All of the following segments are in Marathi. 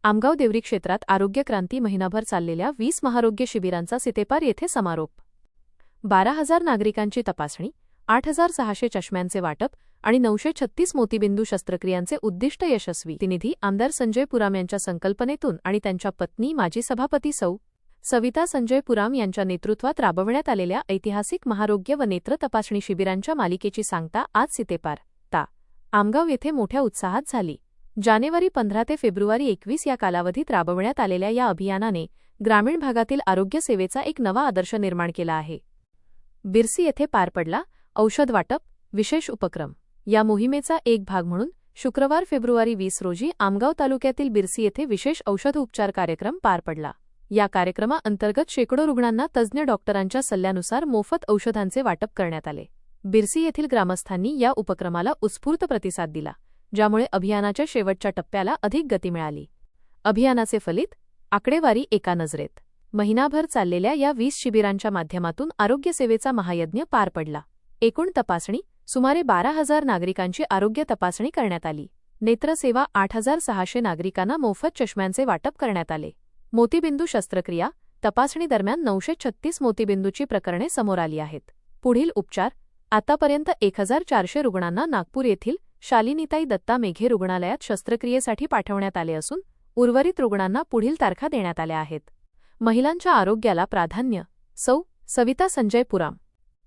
आमगाव देवरी क्षेत्रात आरोग्य क्रांती महिनाभर चाललेल्या 20 महाआरोग्य शिबिरांचा सितेपार येथे समारोप. 12,000 नागरिकांची तपासणी, 8,600 चष्म्यांचे वाटप आणि 936 मोतीबिंदू शस्त्रक्रियांचे उद्दिष्ट यशस्वी. प्रतिनिधी आमदार संजय पुराम यांच्या संकल्पनेतून आणि त्यांच्या पत्नी माजी सभापती सौ. सविता संजय पुराम यांच्या नेतृत्वात राबवण्यात आलेल्या ऐतिहासिक महाआरोग्य व नेत्र तपासणी शिबिरांच्या मालिकेची सांगता आज सितेपार ता. आमगाव येथे मोठ्या उत्साहात झाली. जानेवारी 15 ते फेब्रुवारी 21 या कालावधीत राबवण्यात आलेल्या या अभियानाने ग्रामीण भागातील आरोग्य सेवेचा एक नवा आदर्श निर्माण केला आहे. बिरसी येथे पार पडला औषध वाटप विशेष उपक्रम. या मोहिमेचा एक भाग म्हणून शुक्रवार फेब्रुवारी 20 रोजी आमगाव तालुक्यातील बिरसी येथे विशेष औषध उपचार कार्यक्रम पार पडला. या कार्यक्रमाअंतर्गत शेकडो रुग्णांना तज्ज्ञ डॉक्टरांच्या सल्ल्यानुसार मोफत औषधांचे वाटप करण्यात आले. बिरसी येथील ग्रामस्थांनी या उपक्रमाला उत्स्फूर्त प्रतिसाद दिला, ज्यामुळे अभियानाच्या शेवटच्या टप्प्याला अधिक गती मिळाली. अभियानाचे फलित आकडेवारी एका नजरेत. महिनाभर चाललेल्या या 20 शिबिरांच्या माध्यमातून आरोग्य सेवेचा महायज्ञ पार पडला. एकूण तपासणी सुमारे 12,000 नागरिकांची आरोग्य तपासणी करण्यात आली. नेत्रसेवा 8,600 नागरिकांना मोफत चष्म्यांचे वाटप करण्यात आले. मोतीबिंदू शस्त्रक्रिया तपासणी दरम्यान 936 मोतीबिंदूची प्रकरणे समोर आली आहेत. पुढील उपचार आतापर्यंत 1,400 रुग्णांना नागपूर येथील शालिनीताई दत्ता मेघे रुग्णालयात शस्त्रक्रियेसाठी पाठवण्यात आले असून उर्वरित रुग्णांना पुढील तारखा देण्यात आल्या आहेत. महिलांच्या आरोग्याला प्राधान्य सौ. सविता संजय पुराम.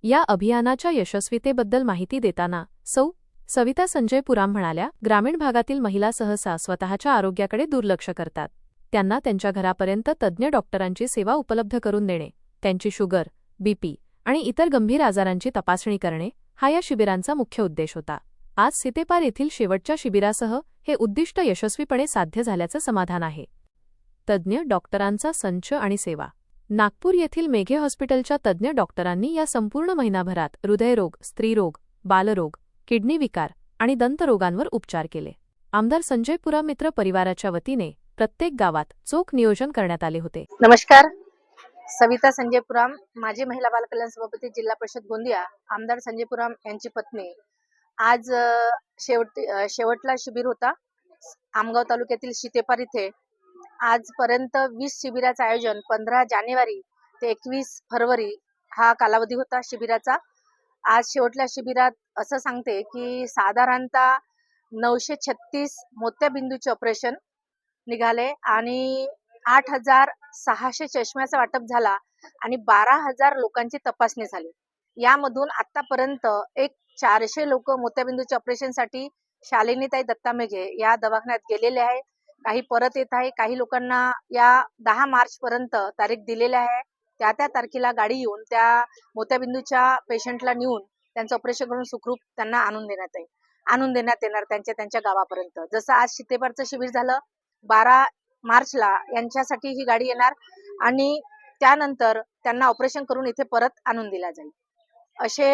या अभियानाच्या यशस्वीतेबद्दल माहिती देताना सौ. सविता संजय पुराम म्हणाल्या, ग्रामीण भागातील महिला सहसा स्वतःच्या आरोग्याकडे दुर्लक्ष करतात. त्यांना त्यांच्या घरापर्यंत तज्ज्ञ डॉक्टरांची सेवा उपलब्ध करून देणे, त्यांची शुगर, बीपी आणि इतर गंभीर आजारांची तपासणी करणे हा या शिबिरांचा मुख्य उद्देश होता. आज सितेपार येथील शेवटच्या शिबिरासह हे उद्दिष्ट यशस्वीपणे साध्य झाल्याचं समाधान आहे. तज्ज्ञ डॉक्टरांचा संच आणि सेवा. नागपूर येथील मेघे हॉस्पिटलच्या तज्ज्ञ डॉक्टरांनी या संपूर्ण महिनाभरात हृदयरोग, स्त्रीरोग, बालरोग, किडनी विकार आणि दंतरोगांवर उपचार केले. आमदार संजय पुराम मित्र परिवाराच्या वतीने प्रत्येक गावात चोख नियोजन करण्यात आले होते. नमस्कार. सविता संजय पुराम, माजी महिला बालकल्याण सभापती, जिल्हा परिषद गोंदिया. आमदार संजय पुराम यांची पत्नी. आज शेवटला शिबिर होता आमगाव तालुक्यातील सितेपार इथे. आजपर्यंत 20 शिबिराचं आयोजन 15 जानेवारी ते 21 फरवरी हा कालावधी होता शिबिराचा. आज शेवटल्या शिबिरात असं सांगते की साधारणतः 936 मोत्याबिंदूचे ऑपरेशन निघाले आणि 8,600 चष्म्याचं वाटप झाला आणि 12,000 लोकांची तपासणी झाली. यामधून आतापर्यंत 400 लोक मोत्याबिंदूच्या ऑपरेशनसाठी शालिनीताई दत्ता मेघे या दवाखान्यात गेलेले आहे. काही परत येत आहे. काही लोकांना या 10 मार्च पर्यंत तारीख दिलेली आहे. त्या तारखेला गाडी येऊन त्या मोत्याबिंदूच्या पेशंटला नेऊन त्यांचं ऑपरेशन करून सुखरूप त्यांना आणून देण्यात येणार त्यांच्या गावापर्यंत. जसं आज सितेपारचं शिबिर झालं 12 मार्चला यांच्यासाठी ही गाडी येणार आणि त्यानंतर त्यांना ऑपरेशन करून इथे परत आणून दिला जाईल. असे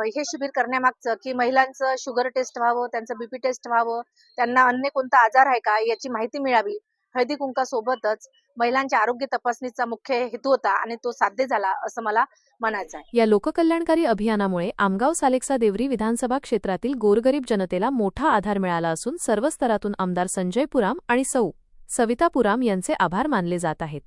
हे शिबिर करण्यामागचं की महिलांचं शुगर टेस्ट व्हावं, त्यांचं बीपी टेस्ट व्हावं, त्यांना अन्य कोणता आजार आहे का याची माहिती मिळावी. हळदी कुंकासोबतच महिलांच्या आरोग्य तपासणीचा मुख्य हेतू होता आणि तो साध्य झाला असं मला म्हणायचं आहे. या लोककल्याणकारी अभियानामुळे आमगाव सालेकसा देवरी विधानसभा क्षेत्रातील गोरगरीब जनतेला मोठा आधार मिळाला असून सर्व स्तरातून आमदार संजय पुराम आणि सौ. सविता पुराम यांचे आभार मानले जात आहेत.